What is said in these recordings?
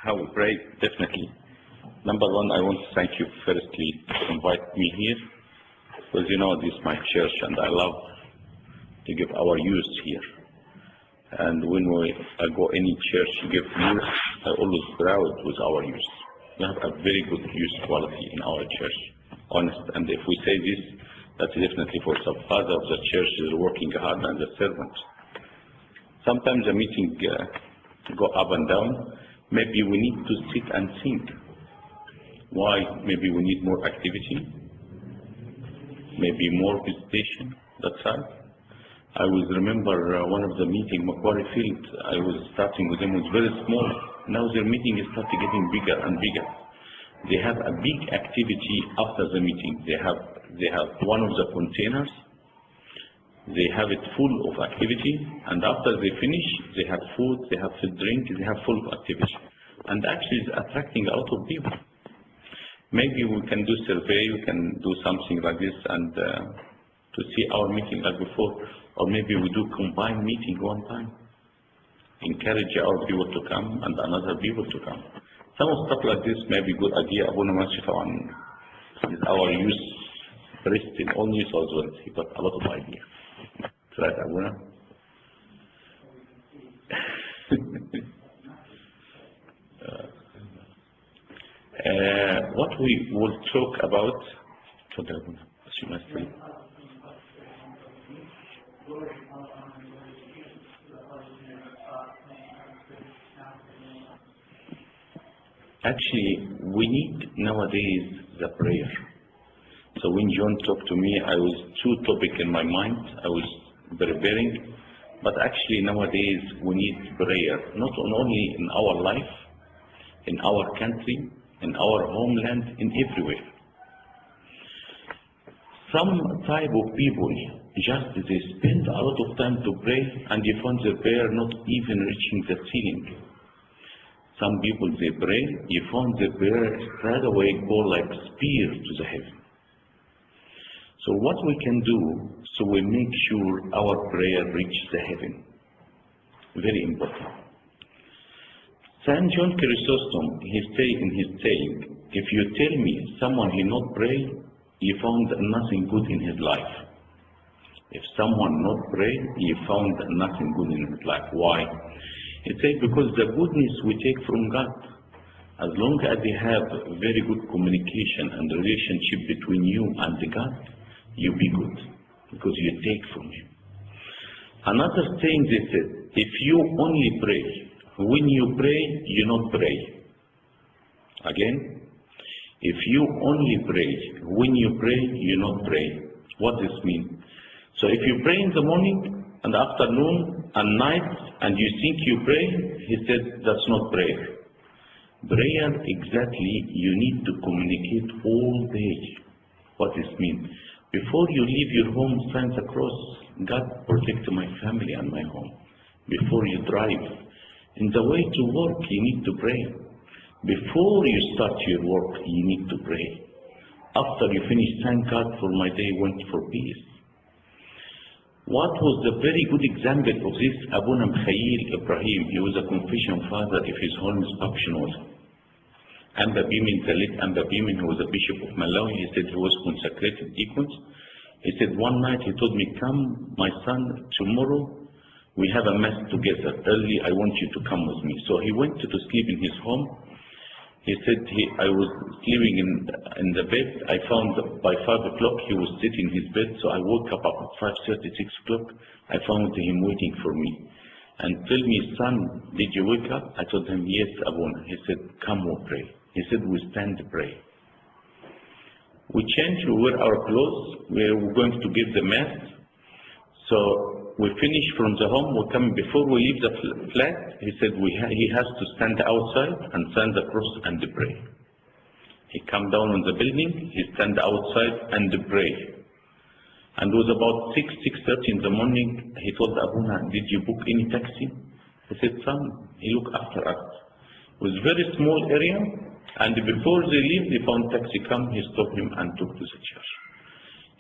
how we pray, definitely. Number one, I want to thank you firstly to invite me here, because this is my church and I love to give our youth here. And when I go any church to give youth, I always proud with our youth. We have a very good youth quality in our church, honest. And if we say this, that's definitely for some father of the church is working hard and the servant. Sometimes the meeting go up and down. Maybe we need to sit and think. Why? Maybe we need more activity, maybe more visitation. That's all. I was remember one of the meeting, Macquarie Field, I was starting with them, was very small. Now their meeting is starting getting bigger and bigger. They have a big activity after the meeting. They have one of the containers. They have it full of activity, and after they finish, they have food, they have drink, they have full of activity. And actually it's attracting a lot of people. Maybe we can do survey, we can do something like this and to see our meeting like before, or maybe we do combined meeting one time. Encourage our people to come and another people to come. Some of stuff like this may be good idea. Abuna Masjid is our youth, present in all youth as well. He got a lot of ideas. Right, Abuna? What we will talk about, actually, we need nowadays the prayer. So when John talked to me, I was two topics in my mind. I was preparing, but actually nowadays we need prayer, not only in our life, in our country, in our homeland, in everywhere. Some type of people, just they spend a lot of time to pray, and you find the prayer not even reaching the ceiling. Some people, they pray, you find the prayer straight away go like spear to the heaven. So what we can do, so we make sure our prayer reaches the heaven. Very important. Saint John Chrysostom, he say in his saying, if you tell me someone he not pray, he found nothing good in his life. If someone not pray, he found nothing good in his life. Why? He says because the goodness we take from God, as long as they have very good communication and relationship between you and the God, you be good, because you take from him. Another thing they said, if you only pray, when you pray, you not pray. Again, if you only pray, when you pray, you not pray. What does this mean? So if you pray in the morning and afternoon and night and you think you pray, he said that's not prayer. Prayer, exactly, you need to communicate all day. What does this mean? Before you leave your home, sign the cross. God protect my family and my home. Before you drive, in the way to work, you need to pray. Before you start your work, you need to pray. After you finish, thank God for my day went for peace. What was the very good example of this? Abuna Mikhail Ibrahim, he was a confession father of His Holiness Papa Shenouda. Amba Bimin, the late Amba Bimin, who was a bishop of Malawi, he said he was consecrated deacon. He said one night he told me, come my son, tomorrow we have a mass together. Early, I want you to come with me. So he went to sleep in his home. He said I was sleeping in the bed. I found by 5 o'clock he was sitting in his bed. So I woke up at 5:30, 6 o'clock. I found him waiting for me. And tell me, son, did you wake up? I told him, yes, Abuna. He said, come, we'll pray. He said, we stand to pray. We changed, we wear our clothes. We were going to give the mass. So we finish from the home, we come, before we leave the flat, he said he has to stand outside and stand the cross and pray. He come down on the building, he stand outside and pray. And it was about 6:30 in the morning, he told Abuna, did you book any taxi? He said, son, he looked after us. It was a very small area, and before they leave, they found taxi come, he stopped him and took to the church.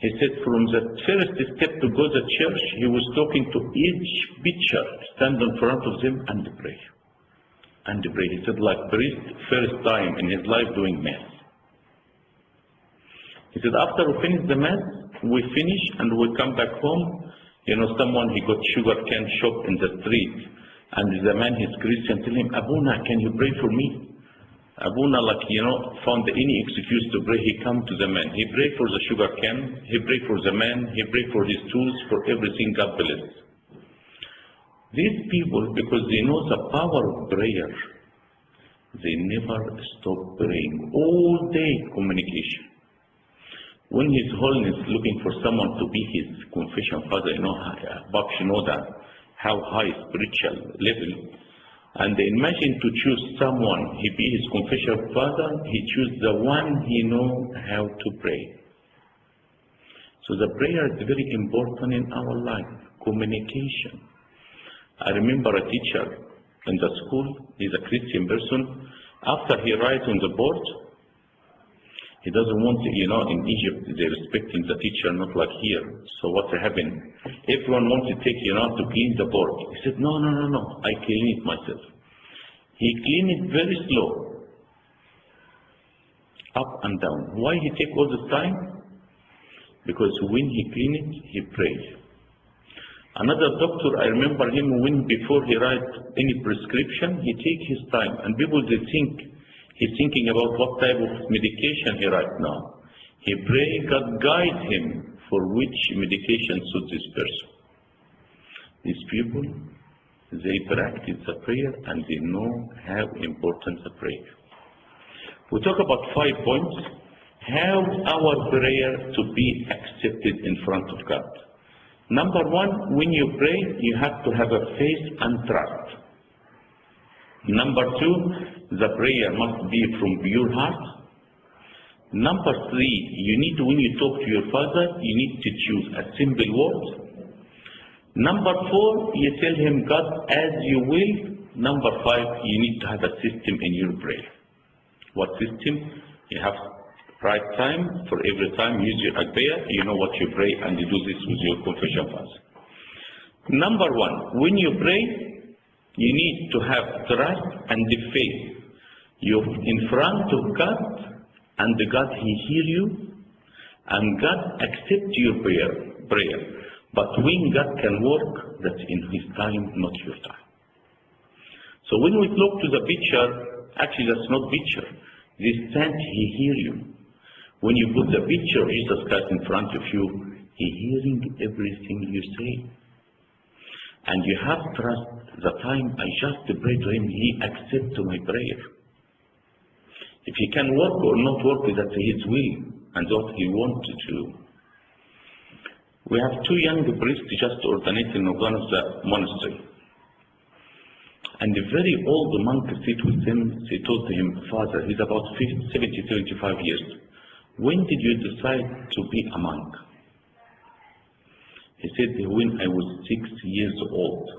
He said from the first step to go to the church, he was talking to each preacher, stand in front of them and pray. and pray. He said, like priest, first time in his life doing Mass. He said, after we finish the Mass, we finish and we come back home. You know, someone, he got sugar cane shop in the street, and the man, he's Christian, tell him, Abuna, can you pray for me? Abuna, like, you know, found any excuse to pray. He come to the man. He pray for the sugar cane. He pray for the man. He pray for his tools, for everything. God bless. These people, because they know the power of prayer, they never stop praying. All day communication. When His Holiness looking for someone to be his confession father, you know, Bob Shinoda, how high spiritual level, and they imagine to choose someone, he be his confession father, he choose the one he know how to pray. So the prayer is very important in our life, communication. I remember a teacher in the school, he's a Christian person, after he writes on the board, he doesn't want to, you know, in Egypt, they're respecting the teacher, not like here. So what's happening? Everyone wants to take, you know, to clean the board. He said, no, I clean it myself. He clean it very slow, up and down. Why he take all the time? Because when he clean it, he prays. Another doctor, I remember him when before he write any prescription, he take his time. And people, they think, he's thinking about what type of medication he writes now. He pray, God guide him for which medication suits this person. These people, they practice the prayer and they know how important the prayer. We talk about 5 points. How our prayer to be accepted in front of God. Number 1, when you pray, you have to have a faith and trust. Number 2, the prayer must be from pure heart. Number 3, you need to, when you talk to your Father, you need to choose a simple word. Number 4, you tell him, God, as you will. Number 5, you need to have a system in your prayer. What system? You have right time for every time, use your Agpeya, you know what you pray, and you do this with your confession fast. Number 1, when you pray, you need to have trust and faith. You're in front of God, and God, He hear you, and God accepts your prayer. But when God can work, that's in His time, not your time. So when we look to the picture, actually that's not picture. This stand, He hear you. When you put the picture of Jesus Christ in front of you, He hearing everything you say. And you have trust the time I just pray to Him, He accepts my prayer. If He can work or not work, that's His will and what He wants to do. We have 2 young priests just ordained in one of the monastery. And a very old monk sit with him. They told him, Father, he's about 70, 75 years. When did you decide to be a monk? He said, when I was 6 years old.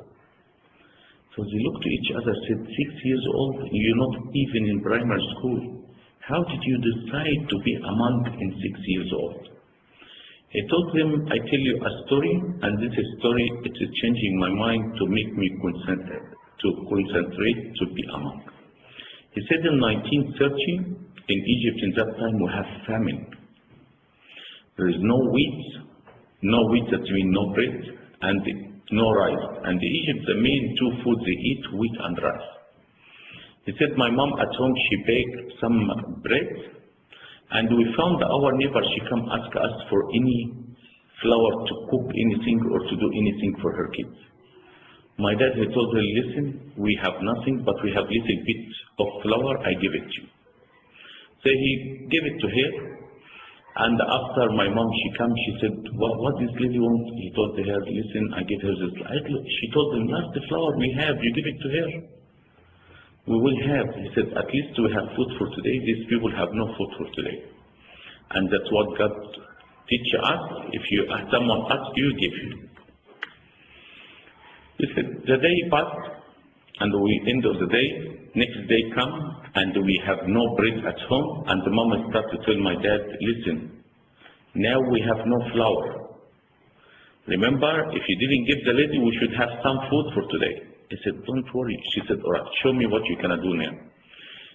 So they looked to each other, said, 6 years old? You're not even in primary school. How did you decide to be a monk in 6 years old? He told them, I tell you a story, and this story, it is changing my mind to make me concentrate to be a monk. He said in 1930, in Egypt in that time we have famine. There is no wheat, that means no bread, and no rice. And in Egypt, the main 2 foods they eat, wheat and rice. He said, my mom at home, she baked some bread, and we found our neighbor, she come ask us for any flour to cook anything or to do anything for her kids. My dad, he told her, listen, we have nothing, but we have little bit of flour, I give it to you. So he gave it to her, and after my mom, she come, she said, what this lady want? He told her, listen, I give her this. She told him, that's the flour we have, you give it to her. We will have. He said, at least we have food for today. These people have no food for today. And that's what God teach us. If someone asks you, give you. He said, the day passed, and we end of the day, next day come, and we have no bread at home, and the mama started to tell my dad, listen, now we have no flour. Remember, if you didn't give the lady, we should have some food for today. He said, don't worry. She said, all right, show me what you can do now.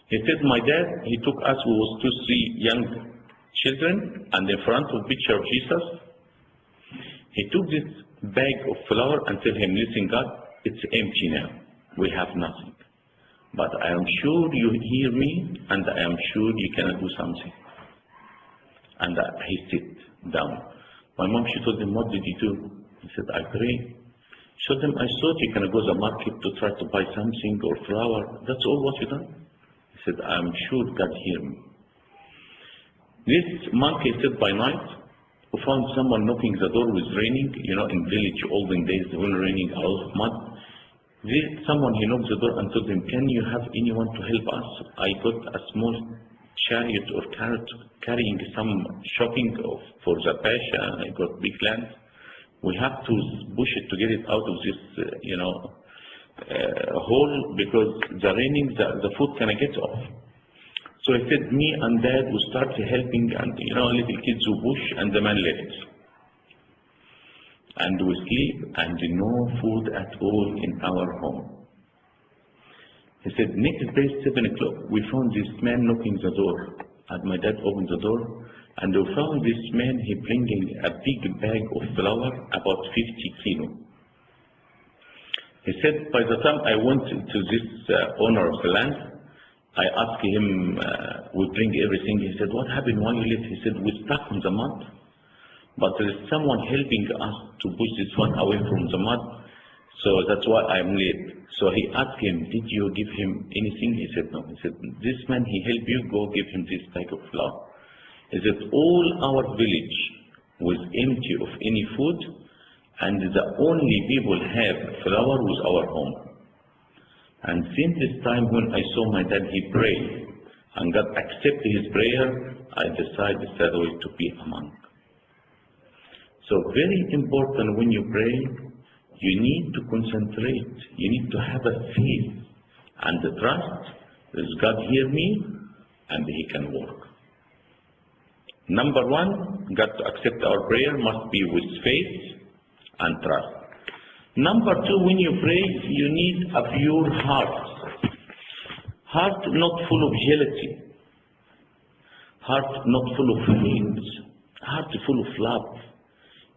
He said, my dad, he took us, we was 2-3 young children, and in front of picture of Jesus, he took this bag of flour and told him, listen, God, it's empty now. We have nothing. But I am sure you hear me, and I am sure you can do something. And he sit down. My mom, she told him, what did you do? He said, I prayed. She told him, I thought you can go to the market to try to buy something or flour. That's all what you done? He said, I am sure God hear me. This monkey said by night, we found someone knocking the door with raining, in village olden days when raining a lot of mud. Someone, he knocked the door and told him, can you have anyone to help us? I got a small chariot or carrot carrying some shopping for the pasha. I got big land. We have to push it to get it out of this, hole, because the raining, the food can get off. So he said, me and dad will start helping, and little kids who push, and the man left. And we sleep, and no food at all in our home. He said, next day, 7 o'clock, we found this man knocking the door. And my dad opened the door, and we found this man, he bringing a big bag of flour, about 50 kilos. He said, by the time I went to this owner of the land, I asked him, we bring everything. He said, what happened? Why you left? He said, we stuck on the mud, but there is someone helping us to push this one away from the mud, so that's why I'm late. So he asked him, did you give him anything? He said, no. He said, this man, he helped you, go give him this bag of flour. He said, all our village was empty of any food, and the only people have flour was our home. And since this time when I saw my dad, he prayed, and God accepted his prayer, I decided straight away to be a monk. So very important when you pray, you need to concentrate, you need to have a faith and the trust that God hear me and He can work. Number one, God to accept our prayer must be with faith and trust. Number two, when you pray, you need a pure heart. Heart not full of jealousy. Heart not full of feelings. Heart full of love.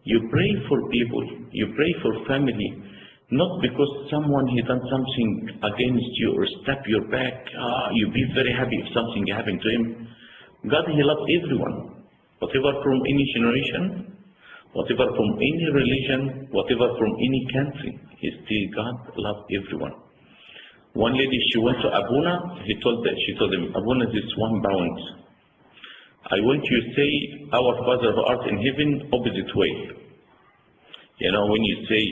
You pray for people. You pray for family. Not because someone has done something against you or stab your back. You be very happy if something happened to him. God, He loves everyone. Whatever from any generation, whatever from any religion, whatever from any country, still God loves everyone. One lady, she went to Abuna, she told him, Abuna, this 1 pound. I want you to say, our Father who art in heaven, opposite way. When you say,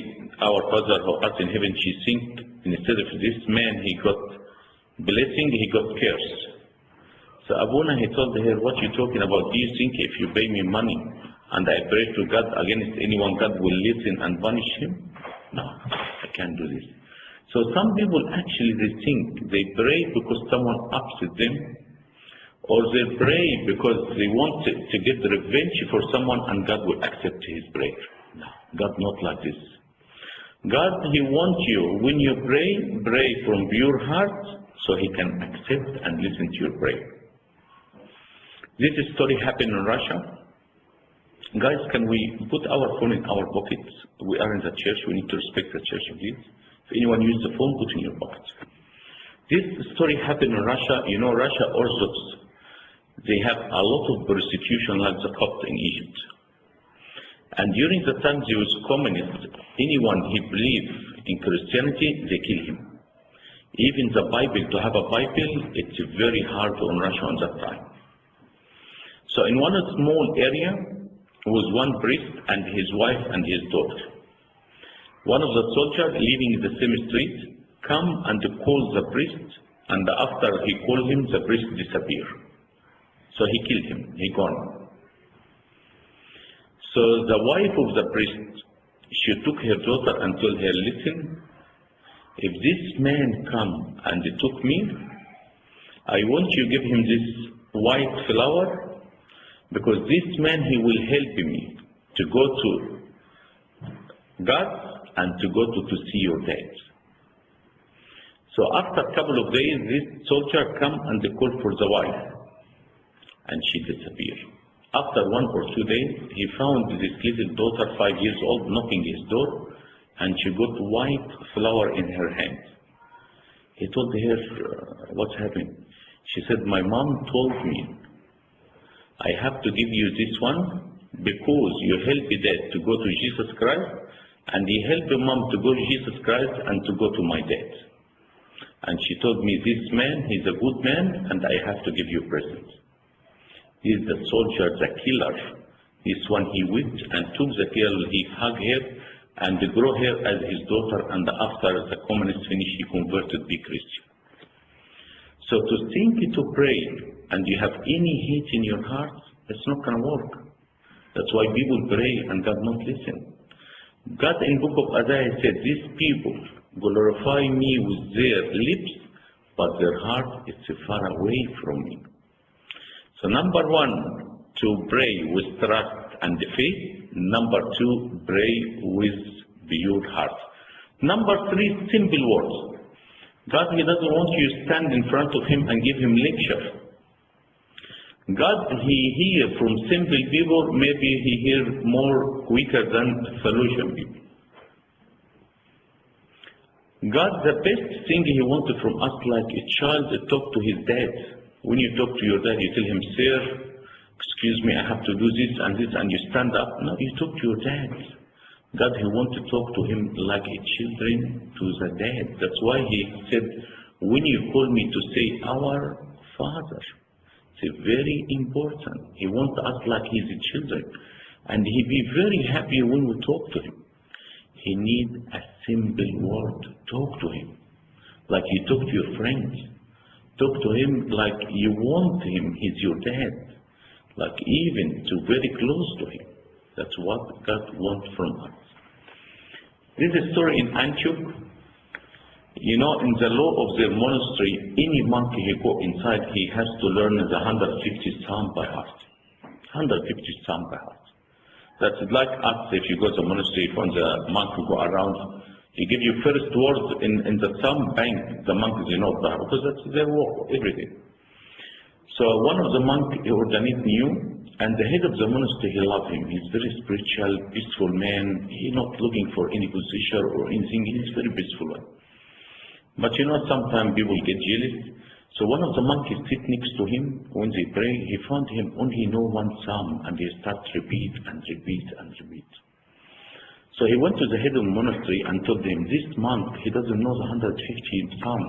our Father who art in heaven, she think, instead of this man, he got blessing, he got curse. So Abuna, he told her, what you talking about? Do you think if you pay me money and I pray to God against anyone, God will listen and punish him? No, I can't do this. So some people actually, they think they pray because someone upset them, or they pray because they want to get revenge for someone and God will accept his prayer. No, God not like this. God, He wants you, when you pray from pure heart so He can accept and listen to your prayer. This story happened in Russia. Guys, can we put our phone in our pockets? We are in the church, we need to respect the church, please. If anyone uses the phone, put it in your pocket. This story happened in Russia. Russia Orthodox, they have a lot of persecution like the Copts in Egypt. And during the time there was communists, anyone who believed in Christianity, they kill him. Even the Bible, to have a Bible, it's very hard on Russia at that time. So in one small area was one priest and his wife and his daughter. One of the soldiers living in the same street come and call the priest, and after he called him, the priest disappeared. So he killed him, he gone. So the wife of the priest, she took her daughter and told her, listen, if this man come and took me, I want you to give him this white flower, because this man, he will help me to go to God and to go to see your dad. So after a couple of days, this soldier come and they call for the wife, and she disappeared. After 1 or 2 days, he found this little daughter, 5 years old, knocking his door, and she got white flower in her hand. He told her, what's happening? She said, my mom told me, I have to give you this one because you help dad to go to Jesus Christ, and he helped mom to go to Jesus Christ and to go to my dad. And she told me, this man, he's a good man, and I have to give you presents. He's the soldier, the killer. This one he whipped and took the girl, he hugged her, and grew her as his daughter, and after the communists finished, he converted to be Christian. So to think to pray, and you have any hate in your heart, it's not going to work. That's why people pray and God not listen. God in book of Isaiah said, these people glorify me with their lips, but their heart is far away from me. So number 1, to pray with trust and faith. Number 2, pray with pure heart. Number 3, simple words. God, he doesn't want you to stand in front of him and give him lecture. God, he hears from simple people, maybe he hears more quicker than solution people. God, the best thing he wanted from us, like a child talk to his dad. When you talk to your dad, you tell him, sir, excuse me, I have to do this, and you stand up. No, you talk to your dad. God, he wants to talk to him like a children to the dad. That's why he said, when you call me to say, our Father, it's very important. He wants us like his children. And he be very happy when we talk to him. He needs a simple word. Talk to him. Like you talk to your friends. Talk to him like you want him. He's your dad. Like even to very close to him. That's what God wants from us. This is a story in Antioch. You know, in the law of the monastery, any monk he go inside, he has to learn the 150 Psalm by heart. 150 Psalm by heart. That's like us, if you go to the monastery, when the monk who go around, he give you first words in the Psalm bank, the monk is not there, because that's their work, everything. So one of the monks, he ordained new, and the head of the monastery, he loved him. He's very spiritual, peaceful man. He's not looking for any position or anything. He's very peaceful one. But you know, sometimes people get jealous. So one of the monkeys sit next to him. When they pray, he found him only know one psalm, and he starts repeat and repeat and repeat. So he went to the head of the monastery and told him, this monk, he doesn't know the 150 psalm.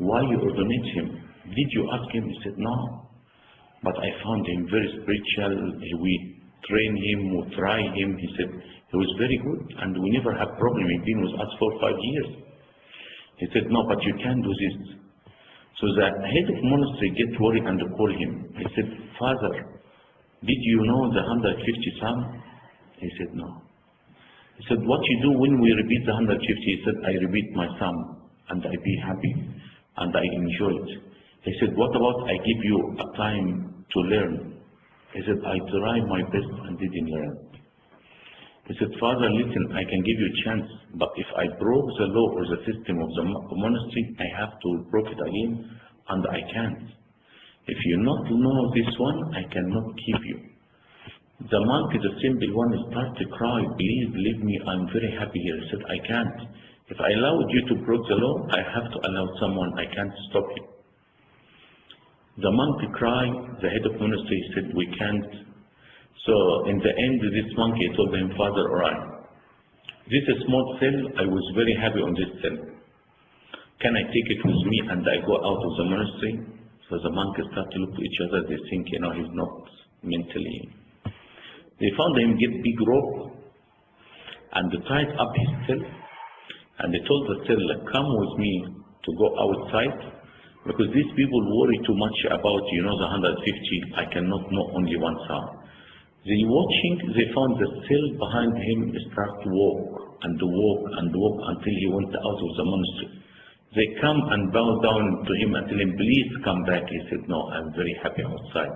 Why you ordinate him? Did you ask him? He said, no. But I found him very spiritual. We train him, we try him. He said, he was very good, and we never have problem. He's been with us for 5 years. He said, no, but you can't do this. So the head of monastery get worried and call him. He said, Father, did you know the 150 Psalm? He said, no. He said, what you do when we repeat the 150? He said, I repeat my Psalm, and I be happy, and I enjoy it. He said, what about I give you a time to learn? He said, I try my best and didn't learn. He said, Father, listen, I can give you a chance, but if I broke the law or the system of the monastery, I have to break it again, and I can't. If you not know this one, I cannot keep you. The monk, the simple one, started to cry, please leave me, I'm very happy here. He said, I can't. If I allowed you to break the law, I have to allow someone, I can't stop you. The monk cried, the head of monastery said, we can't. So in the end, this monkey told him, Father, all right, this is small cell, I was very happy on this cell. Can I take it with me and I go out of the monastery? So the monks start to look at each other, they think, you know, he's not mentally. They found him get big rope and they tied up his cell, and they told the cell, come with me to go outside, because these people worry too much about, you know, the 150, I cannot know only one psalm. They watching, they found the cell behind him start to walk and walk and walk until he went out of the monastery. They come and bow down to him and tell him, please come back. He said, no, I'm very happy outside.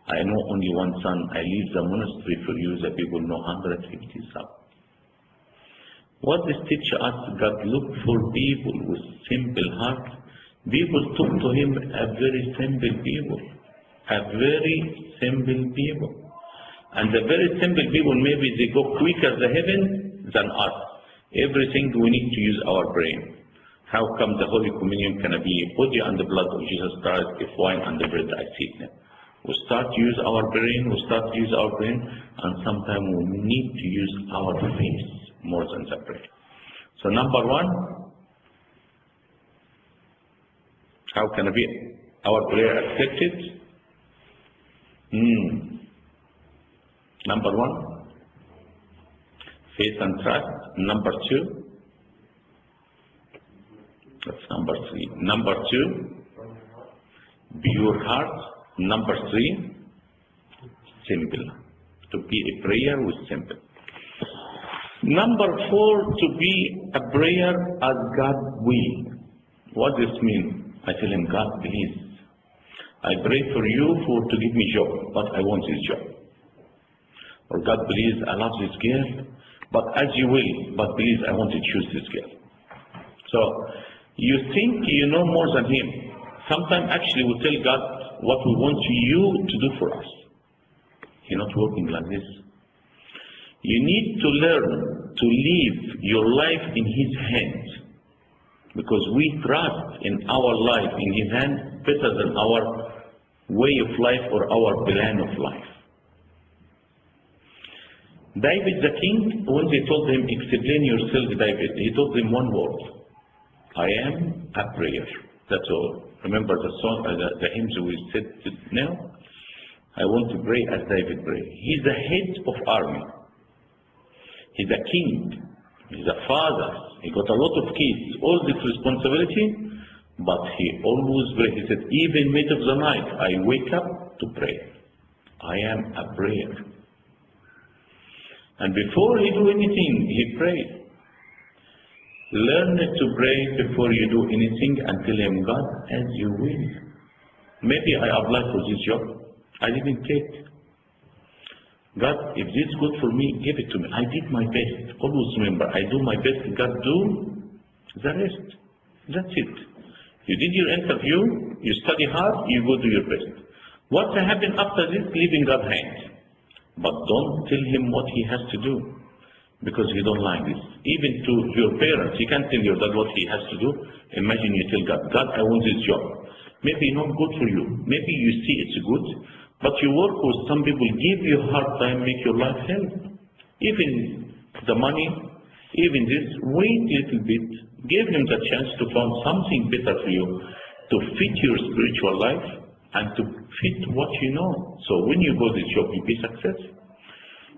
I know only one son. I leave the monastery for you. The people know 150 sons. What this teaches us, God looked for people with simple hearts. People talk to him a very simple people. A very simple people. And the very simple people, maybe they go quicker to heaven than us. Everything we need to use our brain. How come the Holy Communion can be body and the blood of Jesus Christ if wine and the bread I see them? We start to use our brain, and sometimes we need to use our faith more than the brain. So number one, how can be our prayer accepted? Number one, faith and trust. Number two, that's number three. Number two, pure heart. Number three, simple. To be a prayer with simple. Number four, to be a prayer as God will. What does this mean? I tell him, God, please, I pray for you to give me job, but I want this job. Or God, please, I love this girl, but as you will, but please, I want to choose this girl. So, you think you know more than him. Sometimes actually we tell God what we want you to do for us. You're not working like this. You need to learn to live your life in his hands. Because we trust in our life in his hands better than our way of life or our plan of life. David the king, when they told him, explain yourself, David, he told them one word. I am a prayer. That's all. Remember the song, the hymns we said now? I want to pray as David prayed. He's the head of army. He's a king. He's a father. He got a lot of kids. All this responsibility, but he always prays. He said, even mid of the night, I wake up to pray. I am a prayer. And before he do anything, he prayed. Learn to pray before you do anything and tell him, God, as you will. Maybe I apply for this job. I didn't take. God, if this is good for me, give it to me. I did my best. Always remember, I do my best. God, do the rest. That's it. You did your interview, you study hard, you go do your best. What happened after this? Leave in God's hands. But don't tell him what he has to do. Because he don't like this. Even to your parents, you can't tell your dad what he has to do. Imagine you tell God, God, I want this job. Maybe not good for you. Maybe you see it's good, but you work with some people, give you a hard time, make your life hell. Even the money, even this, wait a little bit. Give him the chance to find something better for you, to fit your spiritual life, and to fit what you know. So when you go to this job, you'll be successful.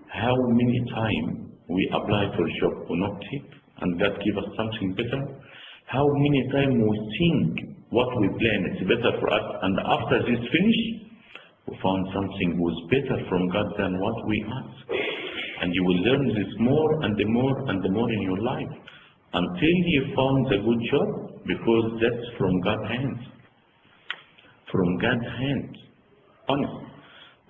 How many times we apply for a job or not take, and God give us something better? How many times we think what we plan is better for us, and after this finish, we found something was better from God than what we asked. And you will learn this more and the more and the more in your life, until you found the good job, because that's from God's hands. From God's hands. Honest.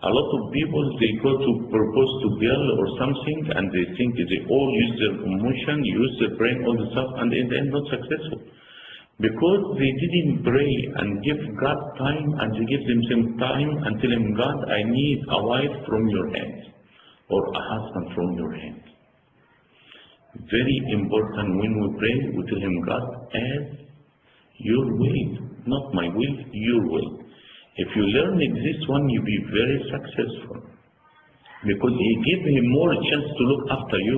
A lot of people, they go to propose to girl or something, and they think they all use their emotion, use their brain, all the stuff, and in the end not successful. Because they didn't pray and give God time, and they give themselves time and tell him, God, I need a wife from your hands, or a husband from your hands. Very important when we pray, we tell him, God, as your will, not my will, your will. If you learn this one, you'll be very successful. Because he gives him more chance to look after you.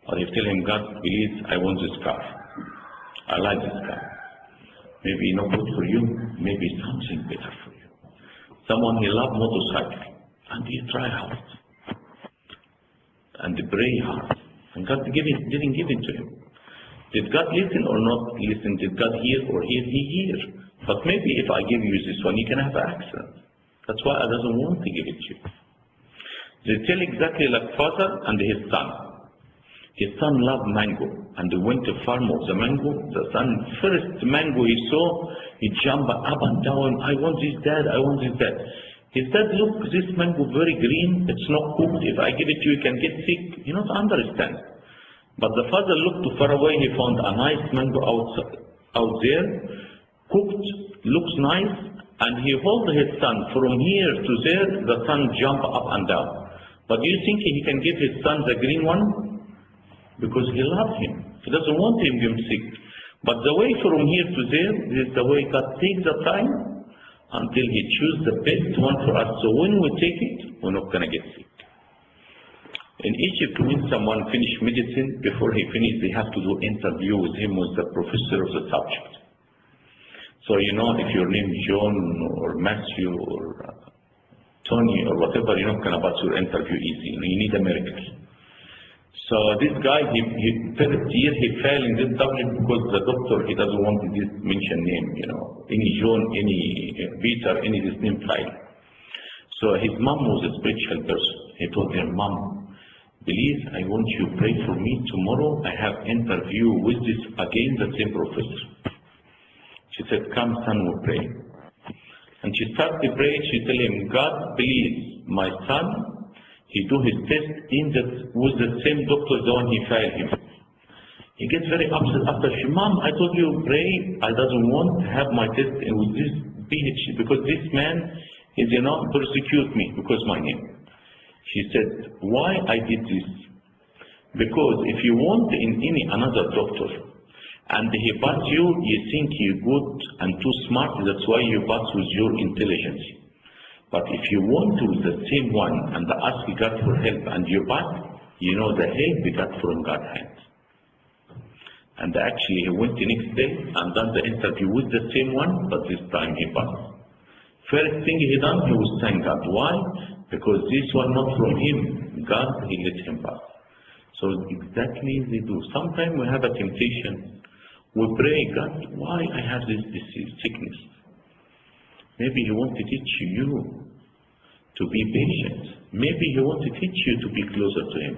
Or you tell him, God, please, I want this car. I like this car. Maybe not good for you, maybe something better for you. Someone he loves motorcycle, and he try hard. And pray hard. And God didn't give it to him. Did God listen or not listen? Did God hear or he hear? But maybe if I give you this one, you can have an accident. That's why I doesn't want to give it to you. They tell exactly like father and his son. His son loved mango, and they went to farm of the mango. The son, first mango he saw, he jumped up and down. I want this, dad. I want this, dad. His dad, look, this mango very green. It's not cooked. If I give it to you, you can get sick. You don't understand. But the father looked far away. He found a nice mango out there, cooked, looks nice, and he held his son. From here to there, the son jumped up and down. But do you think he can give his son the green one? Because he loves him. He doesn't want him to get sick. But the way from here to there is the way God takes the time until He chooses the best one for us. So when we take it, we're not going to get sick. In Egypt, when someone finishes medicine, before he finishes, they have to do interview with him, with the professor of the subject. So you know, if your name is John or Matthew or Tony or whatever, you're not going to pass your interview easy. You need a miracle. So this guy, first year he fell in this subject because the doctor, he doesn't want this mention name, you know, any John, any Peter, any this name file. So his mom was a spiritual person. He told her, Mom, please, I want you to pray for me tomorrow. I have interview with this again, the same professor. She said, come son, we'll pray. And she started to pray. She told him, God, please, my son, he do his test with the same doctor, the one he failed him. He gets very upset after she, Mom, I told you pray. I doesn't want to have my test with this PhD because this man is, you know, persecute me because my name. She said, why I did this? Because if you want in any another doctor and he pass you, you think you're good and too smart, that's why you pass with your intelligence. But if you want to the same one and ask God for help and you pass, you know the help we got from God's hand. And actually he went the next day and done the interview with the same one, but this time he passed. First thing he done, he was thank God. Why? Because this one not from him. God, he let him pass. So exactly they do. Sometimes we have a temptation. We pray, God, why I have this sickness? Maybe He wants to teach you to be patient. Maybe He wants to teach you to be closer to Him.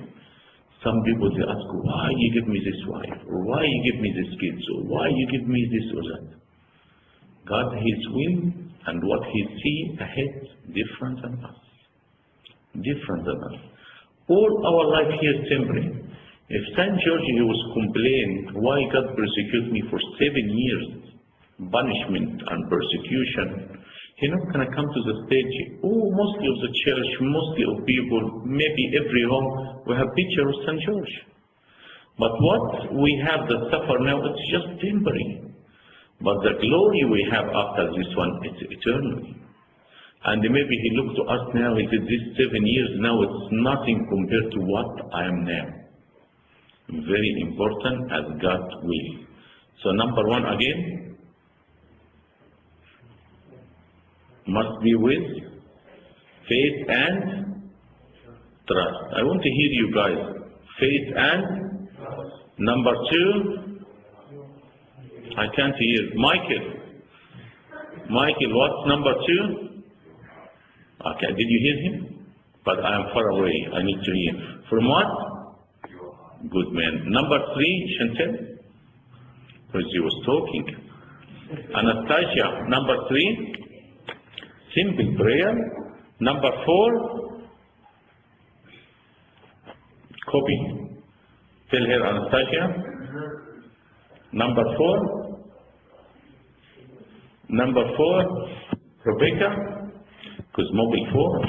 Some people, they ask, why you give me this wife? Or why you give me this kids? Or why you give me this or that? God, His will and what He sees ahead, different than us. Different than us. All our life here is temporary. If Saint George, he was complaining, why God persecute me for 7 years, punishment and persecution, he's not going to come to the stage. Mostly of the church, mostly of people, maybe every home, we have picture of St. George. But what we have that suffer now, it's just temporary. But the glory we have after this one, it's eternal. And maybe he looked to us now, he said, this 7 years now, it's nothing compared to what I am now. Very important as God will. So number one again, must be with faith and trust. I want to hear you guys. Faith and number two, I can't hear. Michael, what's number two? Okay, did you hear him? But I am far away. I need to hear. From what? Good man. Number three, Chantel? Because he was talking. Anastasia, number three, simple prayer. Number four, copy. Tell her, Anastasia. Number four, Rebecca, because mobile 4.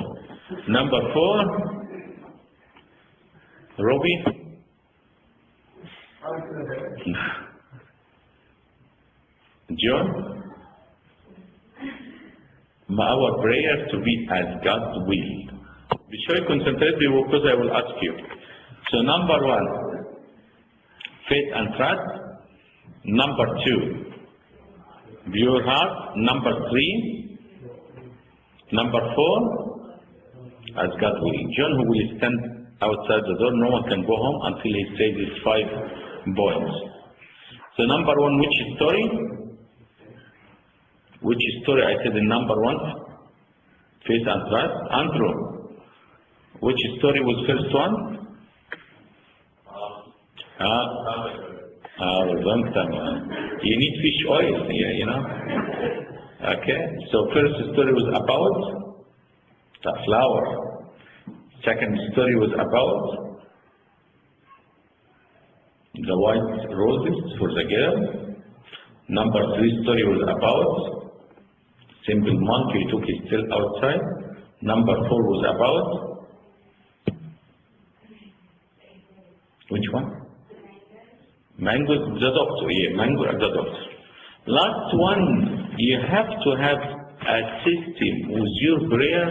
Number 4, Robbie. John. Our prayer to be as God's will. Be sure you concentrate because I will ask you. So number 1, faith and trust. Number 2, pure heart. Number 3, number 4, as God will. John, who will stand outside the door, no one can go home until he says his 5 points. So number 1, which story? Which story I said in number 1? Faith and trust. Andrew, which story was first one? Don't tell me. You need fish oil, you know. Okay, so first story was about the flower. Second story was about the white roses for the girl. Number 3 story was about simple monk, he took his still outside. Number 4 was about which one? Mango, the doctor, yeah, mango and the doctor. Last one, you have to have a system with your prayer,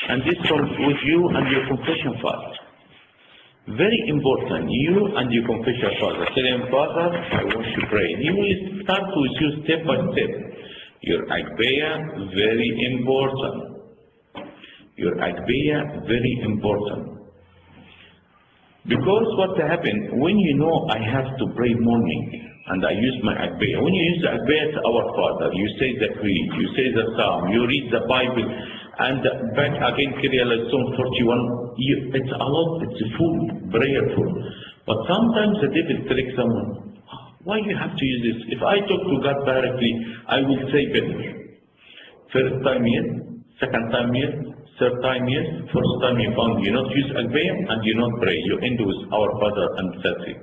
and this comes with you and your confession fast. Very important, you and your confession father. Tell him, Father, I want to pray. He will start with you step by step. Your Agbeya, very important. Your Agbeya, very important. Because what happened, when you know I have to pray morning, and I use my Agbeya. When you use the Agbeya to our Father, you say the creed, you say the Psalm, you read the Bible, and back again, Psalm 41, it's a lot, it's full, prayerful. But sometimes the devil tricks someone. Why you have to use this? If I talk to God directly, I will say better. First time yes, second time yes, third time yes, first time you found you not use Agbeya and you not pray. You end with our Father and that's it.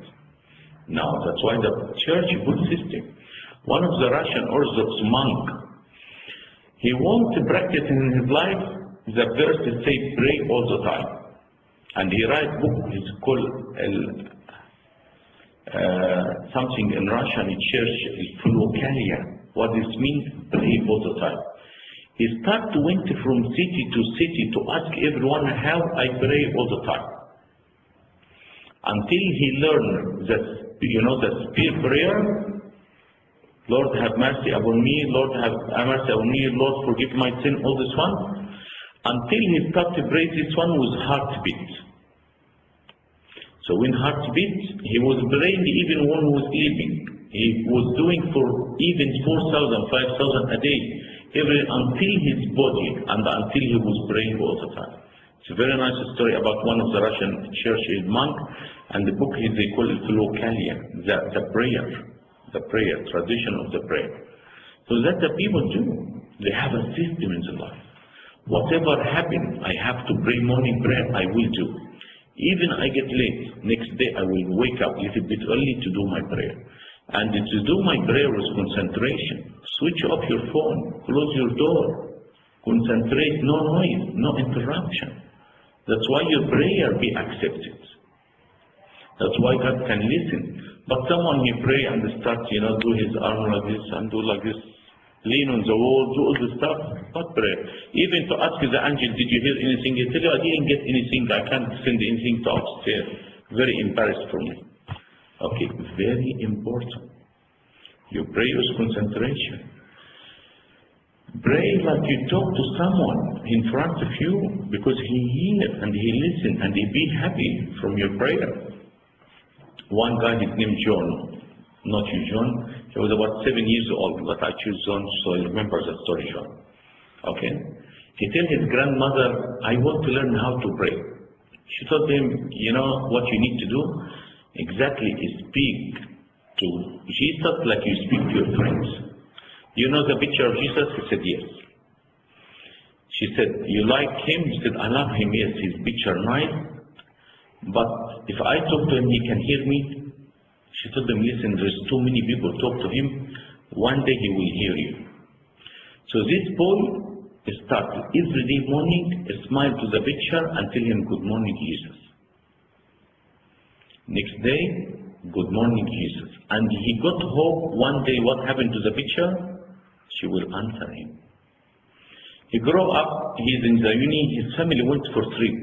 Now, that's why the church good system. One of the Russian Orthodox monk, he wants to practice in his life the verse to say pray all the time. And he writes book, it's called something in Russian, in church, Theological. What this means, pray all the time. He started went from city to city to ask everyone how I pray all the time. Until he learned that, the spirit prayer, Lord have mercy upon me, Lord have mercy upon me, Lord forgive my sin, all this one. Until he started to pray this one with heartbeat. So when heartbeat, he was praying even when he was sleeping. He was doing for even 4,000, 5,000 a day, until his body and until he was praying all the time. It's a very nice story about one of the Russian church monk, and the book they call it Theological, the prayer, tradition of the prayer. So that the people do. They have a system in their life. Whatever happens, I have to pray morning prayer, I will do. Even I get late, next day I will wake up a little bit early to do my prayer. And to do my prayer with concentration. Switch off your phone, close your door, concentrate, no noise, no interruption. That's why your prayer be accepted. That's why God can listen. But someone he pray and start, do his arm like this and do like this, lean on the wall, do all the stuff, not prayer. Even to ask the angel, did you hear anything? He tell you, I didn't get anything, I can't send anything to upstairs. Very embarrassed for me. Okay, very important. You pray with concentration. Pray like you talk to someone in front of you, because he hears and he listens and he be happy from your prayer. One guy, his name John, not you John, he was about 7 years old, but I choose John so I remember the story John. Okay? He told his grandmother, I want to learn how to pray. She told him, what you need to do? Exactly is speak to Jesus like you speak to your friends. You know the picture of Jesus? He said, yes. She said, you like him? He said, I love him, yes, his picture nice. But if I talk to him, he can hear me. She told him, listen, there's too many people talk to him. One day he will hear you. So this boy started every day morning, smile to the picture and tell him, good morning, Jesus. Next day, good morning, Jesus. And he got home one day, what happened to the picture? She will answer him. He grew up, he's in the uni, his family went for trip.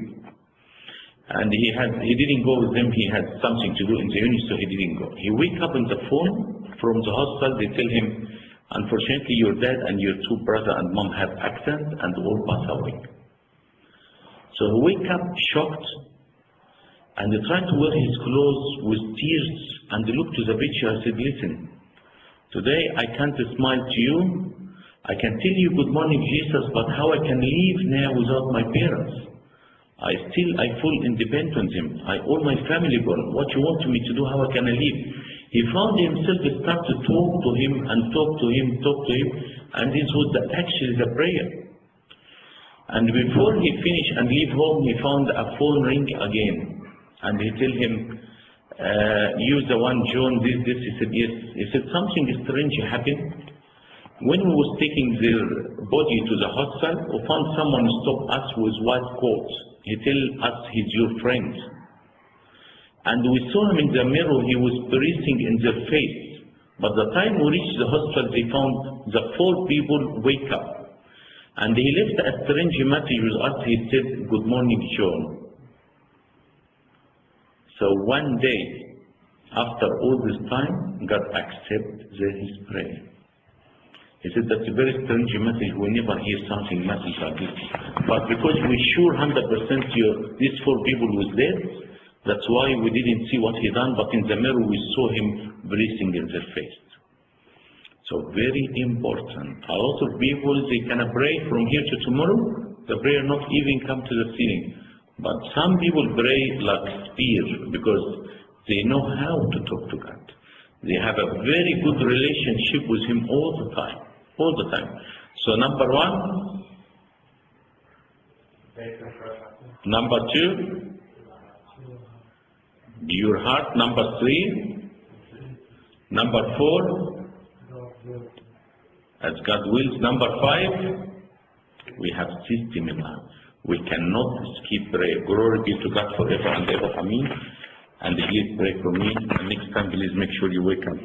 And he didn't go with them, he had something to do in the uni, so he didn't go. He wake up on the phone from the hospital, they tell him, unfortunately your dad and your two brother and mom have accident and all pass away. So he wake up shocked and he tried to wear his clothes with tears and he looked to the picture and said, listen, today I can't smile to you, I can tell you good morning Jesus, but how I can live now without my parents? I full independent on him. All my family gone. What you want me to do? How can I live? He found himself start to talk to him and talk to him, and this was actually the prayer. And before he finished and leave home, he found a phone ring again, and he tell him, You the one, John, this. He said, yes. He said, something strange happened. When we was taking their body to the hospital, we found someone stop us with white coats. He tell us he's your friend. And we saw him in the mirror, he was breathing in their face. But the time we reached the hospital, they found the 4 people wake up. And he left a strange message with us. He said, good morning, John. So one day, after all this time, God accepted his prayer. He said, that's a very strange message. We never hear something message like this. But because we sure 100% these 4 people was there, that's why we didn't see what he done, but in the mirror we saw him breathing in their face. So very important. A lot of people, they can pray from here to tomorrow, the prayer not even come to the ceiling. But some people pray like spear because they know how to talk to God. They have a very good relationship with him all the time. All the time. So number 1. Number 2. Your heart. Number 3. Number 4. As God wills. Number 5. We have system in life. We cannot skip prayer. Glory be to God forever and ever. Amen. And please pray for me. And next time, please make sure you wake up.